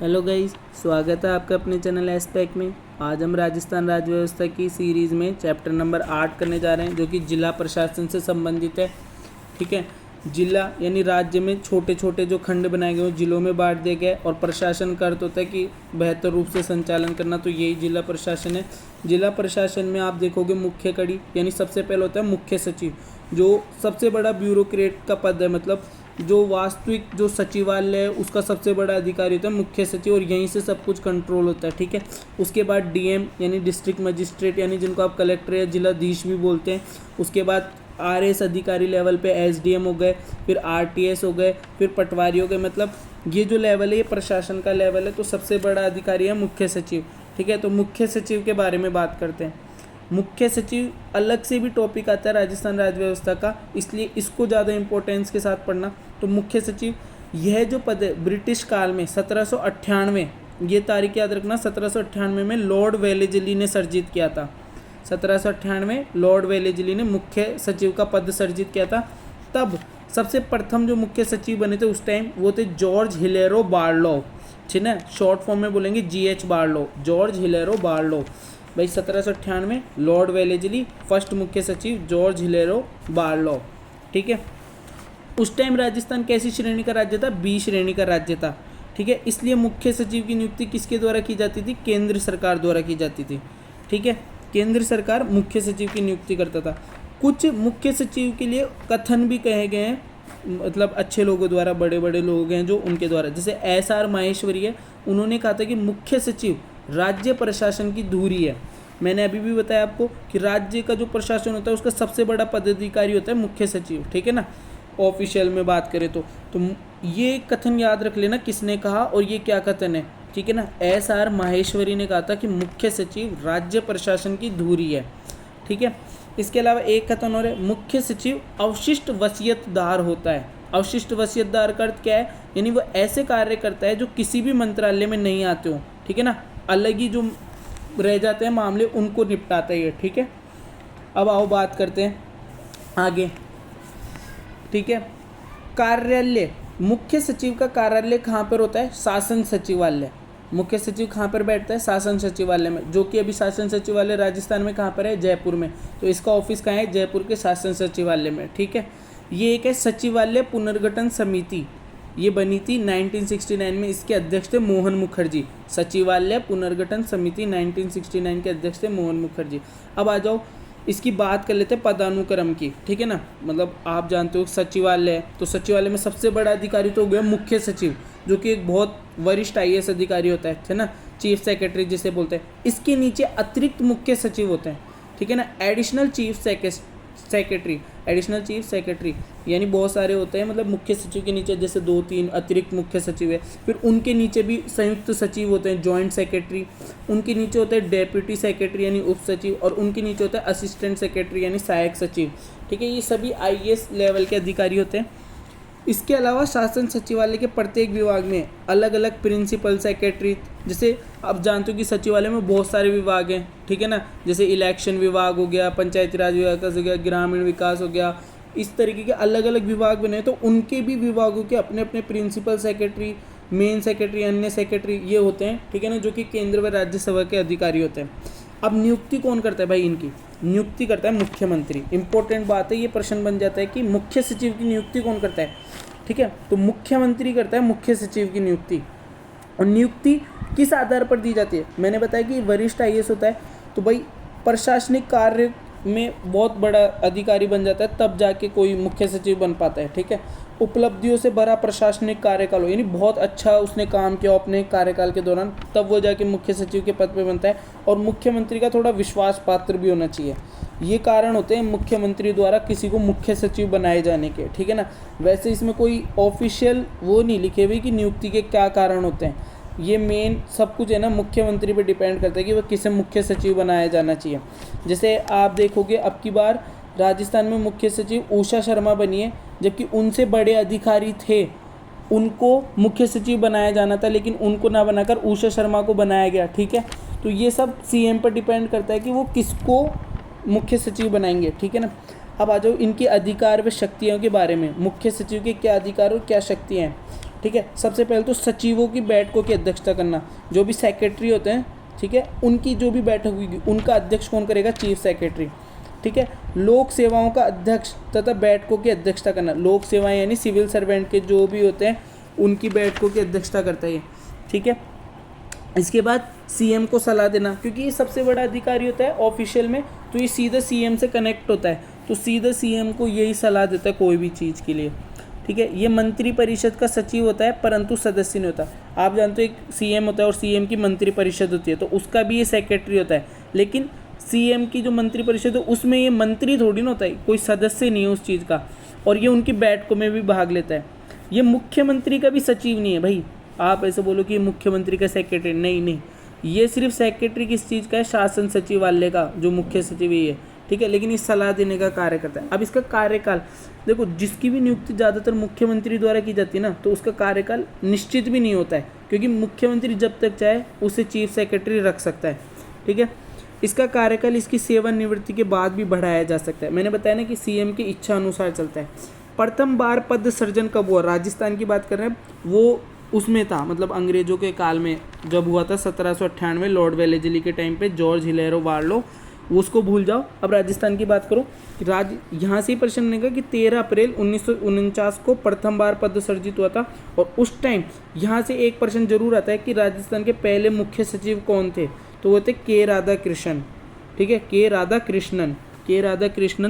Hello guys, स्वागत है आपका अपने चैनल एस्पेक में। आज हम राजस्थान राज्य व्यवस्था की सीरीज़ में चैप्टर नंबर 8 करने जा रहे हैं, जो कि जिला प्रशासन से संबंधित है। ठीक है, जिला यानी राज्य में छोटे छोटे जो खंड बनाए गए हो जिलों में बांट दिया गया है, और प्रशासन का अर्थ होता है कि बेहतर रूप से संचालन करना, तो यही जिला प्रशासन है। जिला प्रशासन में आप देखोगे मुख्य कड़ी यानी सबसे पहले होता है मुख्य सचिव, जो सबसे बड़ा ब्यूरोक्रेट का पद है। मतलब जो वास्तविक जो सचिवालय है उसका सबसे बड़ा अधिकारी होता है मुख्य सचिव, और यहीं से सब कुछ कंट्रोल होता है। ठीक है, उसके बाद डीएम यानी डिस्ट्रिक्ट मजिस्ट्रेट, यानी जिनको आप कलेक्टर या जिलाधीश भी बोलते हैं। उसके बाद आरएस अधिकारी लेवल पे एसडीएम हो गए, फिर आरटीएस हो गए, फिर पटवारी हो गए। मतलब ये जो लेवल है ये प्रशासन का लेवल है, तो सबसे बड़ा अधिकारी है मुख्य सचिव। ठीक है, तो मुख्य सचिव के बारे में बात करते हैं। मुख्य सचिव अलग से भी टॉपिक आता है राजस्थान राज्य व्यवस्था का, इसलिए इसको ज़्यादा इंपॉर्टेंस के साथ पढ़ना। तो मुख्य सचिव यह जो पद है ब्रिटिश काल में 1798, ये तारीख याद रखना, 1798 में लॉर्ड वेलेजली ने सर्जित किया था। 1798 लॉर्ड वेलेजली ने मुख्य सचिव का पद सर्जित किया था। तब सबसे प्रथम जो मुख्य सचिव बने थे उस टाइम वो थे जॉर्ज हिलेरो बार्लो। ठीक है, शॉर्ट फॉर्म में बोलेंगे GH Barlow, George Hellaro Barlow. भाई 1798 लॉर्ड वेलेजली, फर्स्ट मुख्य सचिव जॉर्ज हिलेरो बार्लो। ठीक है, उस टाइम राजस्थान कैसी श्रेणी का राज्य था? बी श्रेणी का राज्य था। ठीक है, इसलिए मुख्य सचिव की नियुक्ति किसके द्वारा की जाती थी? केंद्र सरकार द्वारा की जाती थी। ठीक है, केंद्र सरकार मुख्य सचिव की नियुक्ति करता था। कुछ मुख्य सचिव के लिए कथन भी कहे गए हैं, मतलब अच्छे लोगों द्वारा, बड़े बड़े लोग हैं जो उनके द्वारा, जैसे एसआर माहेश्वरी है, उन्होंने कहा था कि मुख्य सचिव राज्य प्रशासन की धुरी है। मैंने अभी भी बताया आपको कि राज्य का जो प्रशासन होता है उसका सबसे बड़ा पदाधिकारी होता है मुख्य सचिव। ठीक है ना, ऑफिशियल में बात करें तो ये कथन याद रख लेना किसने कहा और ये क्या कथन है। ठीक है ना, एसआर माहेश्वरी ने कहा था कि मुख्य सचिव राज्य प्रशासन की धुरी है। ठीक है, इसके अलावा एक कथन और है, मुख्य सचिव अवशिष्ट वसीयतदार होता है। अवशिष्ट वसीयतदार का अर्थ क्या है? यानी वो ऐसे कार्य करता है जो किसी भी मंत्रालय में नहीं आते हो। ठीक है ना, अलग ही जो रह जाते हैं मामले उनको निपटाता है। ठीक है, अब आओ बात करते हैं आगे। ठीक है, कार्यालय, मुख्य सचिव का कार्यालय कहाँ पर होता है? शासन सचिवालय। मुख्य सचिव कहाँ पर बैठता है? शासन सचिवालय में, जो कि अभी शासन सचिवालय राजस्थान में कहाँ पर है? जयपुर में। तो इसका ऑफिस कहाँ है? जयपुर के शासन सचिवालय में। ठीक है, ये एक है सचिवालय पुनर्गठन समिति, ये बनी थी 1969 में। इसके अध्यक्ष थे मोहन मुखर्जी। सचिवालय पुनर्गठन समिति 1969 के अध्यक्ष थे मोहन मुखर्जी। अब आ जाओ इसकी बात कर लेते हैं पदानुक्रम की। ठीक है ना, मतलब आप जानते हो सचिवालय, तो सचिवालय में सबसे बड़ा अधिकारी तो हो गया मुख्य सचिव, जो कि एक बहुत वरिष्ठ आईएएस अधिकारी होता है ना, चीफ सेक्रेटरी जिसे बोलते हैं। इसके नीचे अतिरिक्त मुख्य सचिव होते हैं। ठीक है ना, additional chief secretary, additional chief secretary यानी बहुत सारे होते हैं। मतलब मुख्य सचिव के नीचे जैसे 2-3 अतिरिक्त मुख्य सचिव है, फिर उनके नीचे भी संयुक्त सचिव होते हैं, जॉइंट सेक्रेटरी। उनके नीचे होते हैं डेप्यूटी सेक्रेटरी यानी उप सचिव, और उनके नीचे होता है असिस्टेंट सेक्रेटरी यानी सहायक सचिव। ठीक है, ये सभी आईएएस लेवल के अधिकारी होते हैं। इसके अलावा शासन सचिवालय के प्रत्येक विभाग में अलग अलग प्रिंसिपल सेक्रेटरी, जैसे आप जानते हो कि सचिवालय में बहुत सारे विभाग हैं। ठीक है ना, जैसे इलेक्शन विभाग हो गया, पंचायती राज विभाग हो गया, ग्रामीण विकास हो गया, इस तरीके के अलग अलग विभाग बने। तो उनके भी विभागों के अपने अपने प्रिंसिपल सेक्रेटरी, मेन सेक्रेटरी, अन्य सेक्रेटरी ये होते हैं। ठीक है ना, जो कि केंद्र व राज्यसभा के अधिकारी होते हैं। अब नियुक्ति कौन करता है भाई? इनकी नियुक्ति करता है मुख्यमंत्री। इंपॉर्टेंट बात है, ये प्रश्न बन जाता है कि मुख्य सचिव की नियुक्ति कौन करता है? ठीक है, तो मुख्यमंत्री करता है मुख्य सचिव की नियुक्ति। और नियुक्ति किस आधार पर दी जाती है? मैंने बताया कि वरिष्ठ आईएएस होता है, तो भाई प्रशासनिक कार्य में बहुत बड़ा अधिकारी बन जाता है, तब जाके कोई मुख्य सचिव बन पाता है। ठीक है, उपलब्धियों से भरा प्रशासनिक कार्यकाल हो, यानी बहुत अच्छा उसने काम किया अपने कार्यकाल के दौरान, तब वो जाके मुख्य सचिव के पद पे बनता है। और मुख्यमंत्री का थोड़ा विश्वास पात्र भी होना चाहिए। ये कारण होते हैं मुख्यमंत्री द्वारा किसी को मुख्य सचिव बनाए जाने के। ठीक है ना, वैसे इसमें कोई ऑफिशियल वो नहीं लिखे हुए कि नियुक्ति के क्या कारण होते हैं। ये मेन सब कुछ है ना मुख्यमंत्री पे डिपेंड करता है कि वह किसे मुख्य सचिव बनाया जाना चाहिए। जैसे आप देखोगे अब की बार राजस्थान में मुख्य सचिव उषा शर्मा बनी है, जबकि उनसे बड़े अधिकारी थे, उनको मुख्य सचिव बनाया जाना था, लेकिन उनको ना बनाकर उषा शर्मा को बनाया गया। ठीक है, तो ये सब सीएम पर डिपेंड करता है कि वो किसको मुख्य सचिव बनाएंगे। ठीक है ना, अब आ जाओ इनके अधिकार व शक्तियों के बारे में। मुख्य सचिव के क्या अधिकार और क्या शक्तियाँ हैं? ठीक है। सबसे पहले तो सचिवों की बैठकों की अध्यक्षता करना, जो भी सेक्रेटरी होते हैं, ठीक है, उनकी जो भी बैठक हुई उनका अध्यक्ष कौन करेगा, चीफ सेक्रेटरी, ठीक है। लोक सेवाओं का अध्यक्ष तथा बैठकों की अध्यक्षता करना, लोक सेवाएं यानी सिविल सर्वेंट के जो भी होते हैं उनकी बैठकों की अध्यक्षता करता है ये, ठीक है। इसके बाद सीएम को सलाह देना, क्योंकि ये सबसे बड़ा अधिकारी होता है ऑफिशियल में, तो ये सीधे सीएम से कनेक्ट होता है, तो सीधे सीएम को यही सलाह देता है कोई भी चीज़ के लिए, ठीक है। ये मंत्री परिषद का सचिव होता है परंतु सदस्य नहीं होता। आप जानते हो एक सीएम होता है और सीएम की मंत्री परिषद होती है, तो उसका भी ये सेक्रेटरी होता है, लेकिन सीएम की जो मंत्री परिषद है उसमें ये मंत्री थोड़ी ना होता है, कोई सदस्य नहीं है उस चीज़ का, और ये उनकी बैठकों में भी भाग लेता है। ये मुख्यमंत्री का भी सचिव नहीं है भाई, आप ऐसे बोलो कि मुख्यमंत्री का सेक्रेटरी, नहीं, ये सिर्फ सेक्रेटरी किस चीज़ का है, शासन सचिवालय का, जो मुख्य सचिव ही है, ठीक है, लेकिन ये सलाह देने का कार्य करता है। अब इसका कार्यकाल देखो, जिसकी भी नियुक्ति ज़्यादातर मुख्यमंत्री द्वारा की जाती है ना, तो उसका कार्यकाल निश्चित भी नहीं होता है, क्योंकि मुख्यमंत्री जब तक चाहे उसे चीफ सेक्रेटरी रख सकता है, ठीक है। इसका कार्यकाल इसकी सेवानिवृत्ति के बाद भी बढ़ाया जा सकता है। मैंने बताया ना कि सीएम की इच्छा अनुसार चलता है। प्रथम बार पद सृजन कब हुआ, राजस्थान की बात कर रहे हैं, वो उसमें था, मतलब अंग्रेजों के काल में जब हुआ था 1798, लॉर्ड वेलेस्ली के टाइम पे, जॉर्ज हिलेरो वार्लो, उसको भूल जाओ। अब राजस्थान की बात करो, यहाँ से ही प्रश्न बनेगा कि 13 अप्रैल 1949 को प्रथम बार पद सर्जित हुआ था, और उस टाइम यहाँ से एक प्रश्न जरूर आता है कि राजस्थान के पहले मुख्य सचिव कौन थे, तो वो थे के राधाकृष्णन, ठीक है, के राधाकृष्णन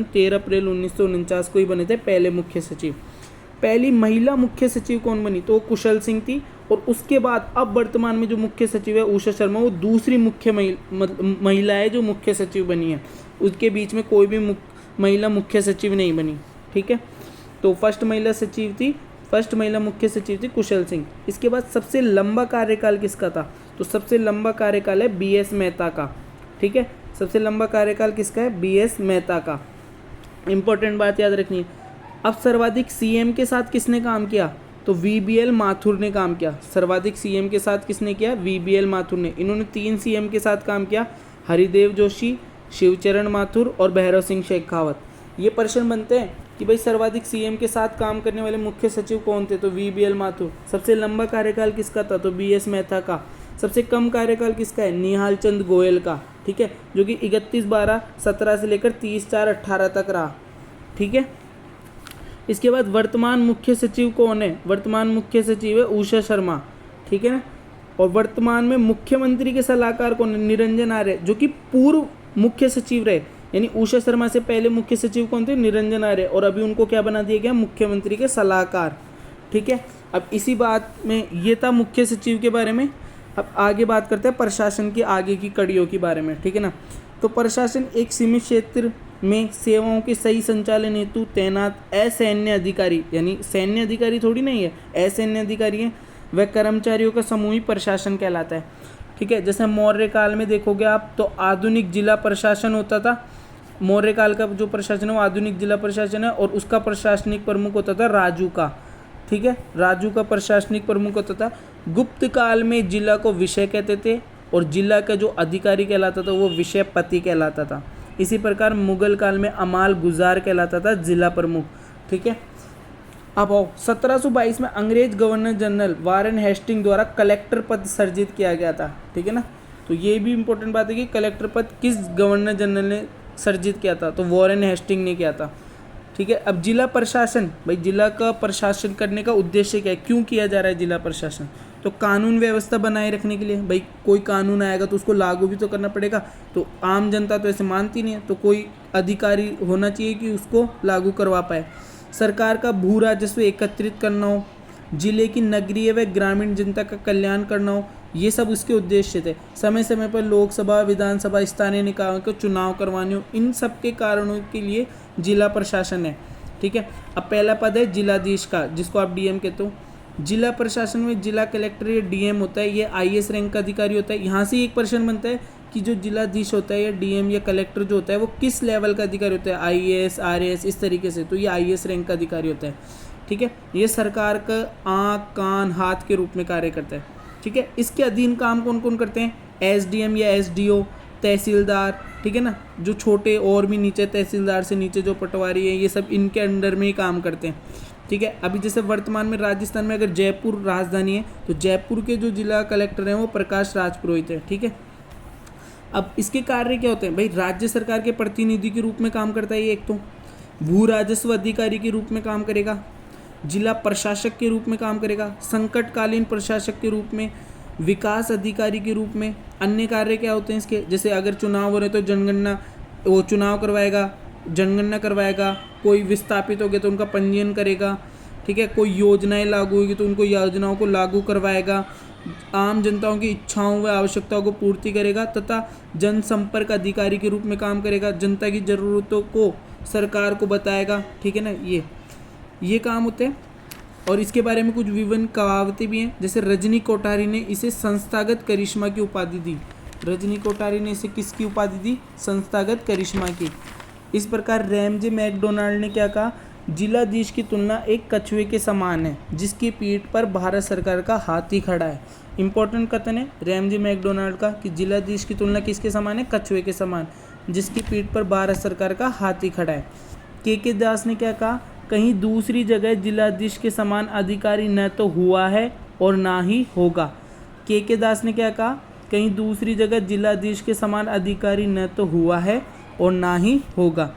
13 अप्रैल 1949 को ही बने थे पहले मुख्य सचिव। पहली महिला मुख्य सचिव कौन बनी, तो कुशल सिंह थी, और उसके बाद अब वर्तमान में जो मुख्य सचिव है उषा शर्मा, वो दूसरी मुख्य महिला है जो मुख्य सचिव बनी है, उसके बीच में कोई भी महिला मुख्य सचिव नहीं बनी, ठीक है। तो फर्स्ट महिला मुख्य सचिव थी कुशल सिंह। इसके बाद सबसे लंबा कार्यकाल किसका था, तो सबसे लंबा कार्यकाल है बीएस मेहता का, ठीक है, सबसे लंबा कार्यकाल किसका है, बीएस मेहता का। इंपॉर्टेंट बात याद रखनी है। अब सर्वाधिक सीएम के साथ किसने काम किया, तो वीबीएल माथुर ने काम किया। सर्वाधिक सीएम के साथ किसने किया, वीबीएल माथुर ने। इन्होंने 3 सीएम के साथ काम किया, हरिदेव जोशी, शिवचरण माथुर और भैरव सिंह शेखावत। ये प्रश्न बनते हैं कि भाई सर्वाधिक सीएम के साथ काम करने वाले मुख्य सचिव कौन थे, तो वीबीएल माथुर। सबसे लंबा कार्यकाल किसका था, तो बीएस मेहता का। सबसे कम कार्यकाल किसका है, निहाल चंद गोयल का, ठीक है, जो कि 31/12/17 से लेकर 30/4/18 तक रहा, ठीक है। इसके बाद वर्तमान मुख्य सचिव कौन है, वर्तमान मुख्य सचिव है उषा शर्मा, ठीक है ना। और वर्तमान में मुख्यमंत्री के सलाहकार कौन है, निरंजन आर्य, जो कि पूर्व मुख्य सचिव रहे, यानी उषा शर्मा से पहले मुख्य सचिव कौन थे, निरंजन आर्य, और अभी उनको क्या बना दिया गया, मुख्यमंत्री के सलाहकार, ठीक है। अब इसी बात में ये था मुख्य सचिव के बारे में। अब आगे बात करते हैं प्रशासन की आगे की कड़ियों के बारे में, ठीक है ना। तो प्रशासन एक सीमित क्षेत्र में सेवाओं के सही संचालन हेतु तैनात असैन्य अधिकारी, यानी सैन्य अधिकारी थोड़ी नहीं है, असैन्य अधिकारी हैं, वह कर्मचारियों का समूह ही प्रशासन कहलाता है, ठीक है। जैसे मौर्य काल में देखोगे आप, तो आधुनिक जिला प्रशासन होता था। मौर्य काल का जो प्रशासन है वो आधुनिक जिला प्रशासन है, और उसका प्रशासनिक प्रमुख होता था राजू का, ठीक है, राजू का प्रशासनिक प्रमुख होता था। गुप्त काल में जिला को विषय कहते थे, और जिला का जो अधिकारी कहलाता था वो विषयपति कहलाता था। इसी प्रकार मुगल काल में अमाल गुजार कहलाता था जिला प्रमुख, ठीक है। अब आओ 1722 में अंग्रेज गवर्नर जनरल वारेन हेस्टिंग द्वारा कलेक्टर पद सर्जित किया गया था, ठीक है ना। तो ये भी इंपॉर्टेंट बात है कि कलेक्टर पद किस गवर्नर जनरल ने सर्जित किया था, तो वारेन हेस्टिंग ने किया था, ठीक है। अब जिला प्रशासन, भाई जिला का प्रशासन करने का उद्देश्य क्या है, क्यों किया जा रहा है जिला प्रशासन, तो कानून व्यवस्था बनाए रखने के लिए। भाई कोई कानून आएगा तो उसको लागू भी तो करना पड़ेगा, तो आम जनता तो ऐसे मानती नहीं है, तो कोई अधिकारी होना चाहिए कि उसको लागू करवा पाए। सरकार का भू राजस्व एकत्रित करना हो, जिले की नगरीय व ग्रामीण जनता का कल्याण करना हो, ये सब उसके उद्देश्य थे। समय समय पर लोकसभा, विधानसभा, स्थानीय निकायों के चुनाव करवाने हो, इन सब के कारणों के लिए जिला प्रशासन है, ठीक है। अब पहला पद है जिलाधीश का, जिसको आप डीएम कहते हो। जिला प्रशासन में जिला कलेक्टर या डीएम होता है, ये आईएएस रैंक का अधिकारी होता है। यहाँ से एक प्रश्न बनता है कि जो जिलाधीश होता है या डीएम या कलेक्टर जो होता है वो किस लेवल का अधिकारी होता है, आईएएस, आरएएस, इस तरीके से, तो ये आईएएस रैंक का अधिकारी होता है, ठीक है। ये सरकार का आँख, कान, हाथ के रूप में कार्य करता है, ठीक है। इसके अधीन काम कौन कौन करते हैं, एसडीएम या एसडीओ, तहसीलदार, ठीक है ना, जो छोटे और भी नीचे तहसीलदार से नीचे जो पटवारी है, ये सब इनके अंडर में ही काम करते हैं, ठीक है। अभी जैसे वर्तमान में राजस्थान में अगर जयपुर राजधानी है तो जयपुर के जो जिला कलेक्टर हैं वो प्रकाश राज पुरोहित है, ठीक है। अब इसके कार्य क्या होते हैं भाई, राज्य सरकार के प्रतिनिधि के रूप में काम करता है ये, एक तो भू राजस्व अधिकारी के रूप में काम करेगा, जिला प्रशासक के रूप में काम करेगा, संकटकालीन प्रशासक के रूप में, विकास अधिकारी के रूप में। अन्य कार्य क्या होते हैं इसके, जैसे अगर चुनाव हो रहे तो जनगणना, वो चुनाव करवाएगा, जनगणना करवाएगा, कोई विस्थापित हो गया तो उनका पंजीयन करेगा, ठीक है। कोई योजनाएं लागू होगी तो उनको योजनाओं को लागू करवाएगा, आम जनताओं की इच्छाओं व आवश्यकताओं को पूर्ति करेगा तथा जनसंपर्क अधिकारी के रूप में काम करेगा, जनता की ज़रूरतों को सरकार को बताएगा, ठीक है ना। ये काम होते हैं। और इसके बारे में कुछ विभिन्न कहावतें भी हैं, जैसे रजनी कोठारी ने इसे संस्थागत करिश्मा की उपाधि दी। रजनी कोठारी ने इसे किसकी उपाधि दी, संस्थागत करिश्मा की। इस प्रकार रैमजे मैकडोनाल्ड ने क्या कहा, जिलाधीश की तुलना एक कछुए के समान है जिसकी पीठ पर भारत सरकार का हाथी खड़ा है। इंपॉर्टेंट कथन है रैमजे मैकडोनाल्ड का कि जिलाधीश की तुलना किसके समान है, कछुए के समान, जिसकी पीठ पर भारत सरकार का हाथी खड़ा है। के दास ने क्या कहा, कहीं दूसरी जगह जिलाधीश के समान अधिकारी न तो हुआ है और ना ही होगा। के दास ने क्या कहा, कहीं दूसरी जगह जिलाधीश के समान अधिकारी न तो हुआ है और ना ही होगा।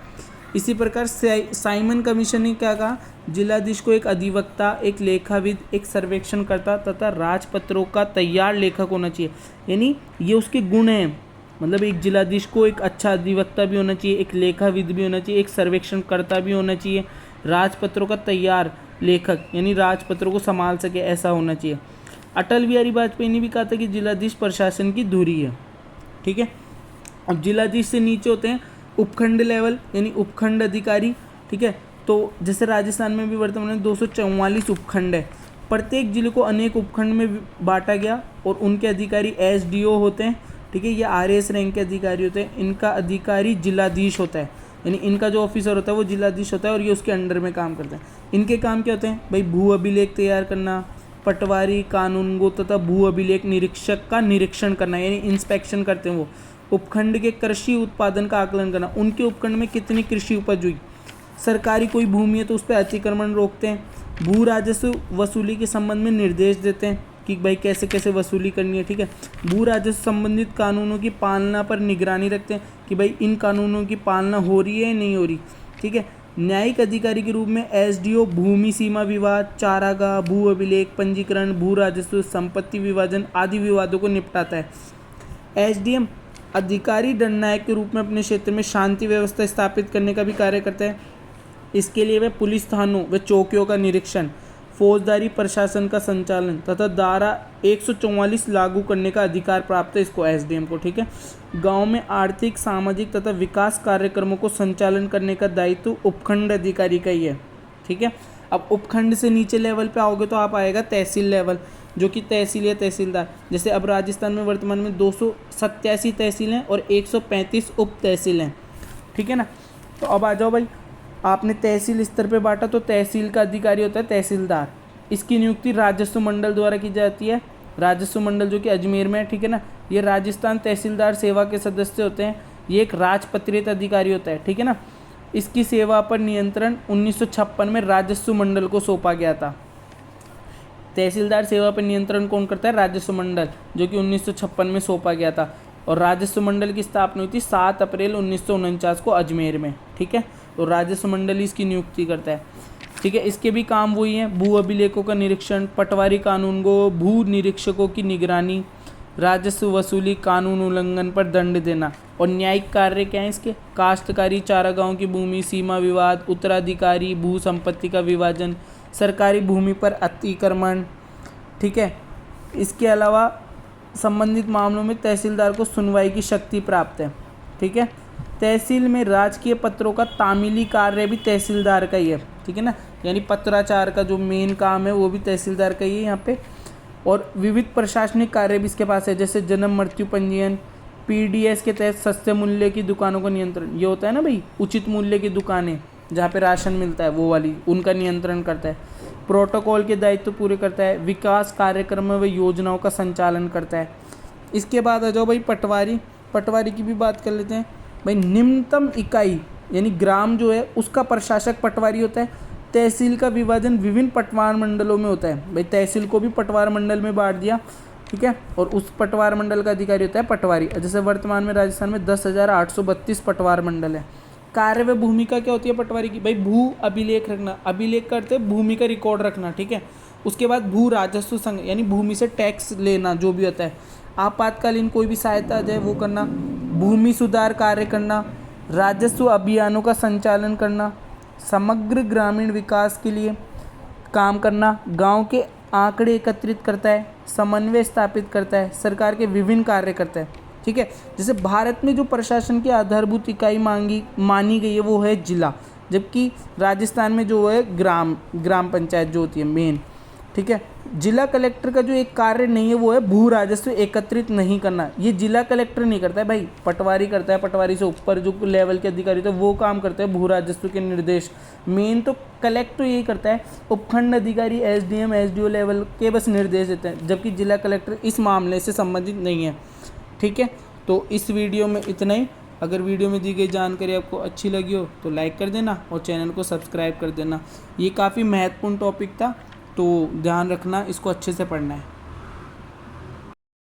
इसी प्रकार साइमन कमीशन ने क्या कहा, जिलाधीश को एक अधिवक्ता, एक लेखाविद, एक सर्वेक्षणकर्ता तथा राजपत्रों का तैयार लेखक होना चाहिए। यानी ये उसके गुण हैं, मतलब एक जिलाधीश को एक अच्छा अधिवक्ता भी होना चाहिए, एक लेखाविद भी होना चाहिए, एक सर्वेक्षणकर्ता भी होना चाहिए, राजपत्रों का तैयार लेखक यानी राजपत्रों को संभाल सके ऐसा होना चाहिए। अटल बिहारी वाजपेयी ने भी कहा था कि जिलाधीश प्रशासन की धुरी है, ठीक है। अब जिलाधीश से नीचे होते हैं उपखंड लेवल यानी उपखंड अधिकारी, ठीक है। तो जैसे राजस्थान में भी वर्तमान में 244 उपखंड है, प्रत्येक जिले को अनेक उपखंड में बांटा गया और उनके अधिकारी एसडीओ होते हैं, ठीक है। ये आरएस रैंक के अधिकारी होते हैं, इनका अधिकारी जिलाधीश होता है, यानी इनका जो ऑफिसर होता है वो जिलाधीश होता है और ये उसके अंडर में काम करते हैं। इनके काम क्या होते हैं भाई, भू अभिलेख तैयार करना, पटवारी, कानूनगो तथा भू अभिलेख निरीक्षक का निरीक्षण करना यानी इंस्पेक्शन करते हैं वो। उपखंड के कृषि उत्पादन का आकलन करना, उनके उपखंड में कितनी कृषि उपज हुई, सरकारी कोई भूमि है तो उस पर अतिक्रमण रोकते हैं, भू राजस्व वसूली के संबंध में निर्देश देते हैं कि भाई कैसे कैसे वसूली करनी है, ठीक है। भू राजस्व संबंधित कानूनों की पालना पर निगरानी रखते हैं कि भाई इन कानूनों की पालना हो रही है या नहीं हो रही, ठीक है। न्यायिक अधिकारी के रूप में एसडीओ भूमि सीमा विवाद, चारागाह, भू अभिलेख, पंजीकरण, भू राजस्व, संपत्ति विभाजन आदि विवादों को निपटाता है। एसडीएम अधिकारी दंडनायक के रूप में अपने क्षेत्र में शांति व्यवस्था स्थापित करने का भी कार्य करता है। इसके लिए वह पुलिस थानों व चौकियों का निरीक्षण, फौजदारी प्रशासन का संचालन तथा धारा 144 लागू करने का अधिकार प्राप्त है इसको, एसडीएम को, ठीक है। गांव में आर्थिक, सामाजिक तथा विकास कार्यक्रमों को संचालन करने का दायित्व उपखंड अधिकारी का ही है, ठीक है। अब उपखंड से नीचे लेवल पे आओगे तो आप आएगा तहसील लेवल, जो कि तहसील या तहसीलदार। जैसे अब राजस्थान में वर्तमान में 287 तहसील हैं और 135 उप तहसील हैं, ठीक है ना। तो अब आ जाओ भाई, आपने तहसील स्तर पे बांटा तो तहसील का अधिकारी होता है तहसीलदार। इसकी नियुक्ति राजस्व मंडल द्वारा की जाती है, राजस्व मंडल जो कि अजमेर में है, ठीक है ना। ये राजस्थान तहसीलदार सेवा के सदस्य होते हैं, ये एक राजपत्रित अधिकारी होता है, ठीक है ना। इसकी सेवा पर नियंत्रण 1956 में राजस्व मंडल को सौंपा गया था। तहसीलदार सेवा पर नियंत्रण कौन करता है, राजस्व मंडल, जो कि 1956 में सौंपा गया था। और राजस्व मंडल की स्थापना हुई थी 7 अप्रैल 1949 को अजमेर में, ठीक है। तो राजस्व मंडल ही इसकी नियुक्ति करता है, ठीक है। इसके भी काम वही हैं, भू अभिलेखों का निरीक्षण, पटवारी कानून को, भू निरीक्षकों की निगरानी, राजस्व वसूली, कानून उल्लंघन पर दंड देना। और न्यायिक कार्य क्या है इसके, काश्तकारी, चारागाहों की भूमि सीमा विवाद, उत्तराधिकारी, भू संपत्ति का विभाजन, सरकारी भूमि पर अतिक्रमण, ठीक है। इसके अलावा संबंधित मामलों में तहसीलदार को सुनवाई की शक्ति प्राप्त है, ठीक है। तहसील में राजकीय पत्रों का तामीली कार्य भी तहसीलदार का ही है, ठीक है ना। यानी पत्राचार का जो मेन काम है वो भी तहसीलदार का ही है यहाँ पे। और विविध प्रशासनिक कार्य भी इसके पास है, जैसे जन्म मृत्यु पंजीयन, पीडीएस के तहत सस्ते मूल्य की दुकानों का नियंत्रण, ये होता है ना भाई उचित मूल्य की दुकानें जहाँ पे राशन मिलता है वो वाली, उनका नियंत्रण करता है। प्रोटोकॉल के दायित्व पूरे करता है, विकास कार्यक्रमों व योजनाओं का संचालन करता है। इसके बाद आ जाओ भाई पटवारी की भी बात कर लेते हैं भाई। निम्नतम इकाई यानी ग्राम जो है उसका प्रशासक पटवारी होता है, तहसील का विभाजन विभिन्न पटवार मंडलों में होता है। भाई तहसील को भी पटवार मंडल में बांट दिया, ठीक है, और उस पटवार मंडल का अधिकारी होता है पटवारी। जैसे वर्तमान में राजस्थान में 10,832 पटवार मंडल है। कार्य व भूमिका क्या होती है पटवारी की? भाई भू अभिलेख रखना, अभिलेख करते हैं भूमि का रिकॉर्ड रखना, ठीक है। उसके बाद भू राजस्व संघ यानी भूमि से टैक्स लेना जो भी होता है। आपातकालीन कोई भी सहायता आ जाए वो करना, भूमि सुधार कार्य करना, राजस्व अभियानों का संचालन करना, समग्र ग्रामीण विकास के लिए काम करना, गांव के आंकड़े एकत्रित करता है, समन्वय स्थापित करता है, सरकार के विभिन्न कार्य करता है, ठीक है। जैसे भारत में जो प्रशासन की आधारभूत इकाई मानी गई है वो है जिला, जबकि राजस्थान में जो है ग्राम पंचायत जो होती है मेन, ठीक है। जिला कलेक्टर का जो एक कार्य नहीं है वो है भू राजस्व एकत्रित नहीं करना। ये जिला कलेक्टर नहीं करता है भाई, पटवारी करता है। पटवारी से ऊपर जो लेवल के अधिकारी होते हैं वो काम करते हैं भू राजस्व के निर्देश। मेन तो कलेक्ट तो यही करता है, उपखंड अधिकारी एसडीएम एसडीओ लेवल के बस निर्देश देते हैं, जबकि जिला कलेक्टर इस मामले से संबंधित नहीं है, ठीक है। तो इस वीडियो में इतना ही। अगर वीडियो में दी गई जानकारी आपको अच्छी लगी हो तो लाइक कर देना और चैनल को सब्सक्राइब कर देना। ये काफ़ी महत्वपूर्ण टॉपिक था, तो ध्यान रखना, इसको अच्छे से पढ़ना है।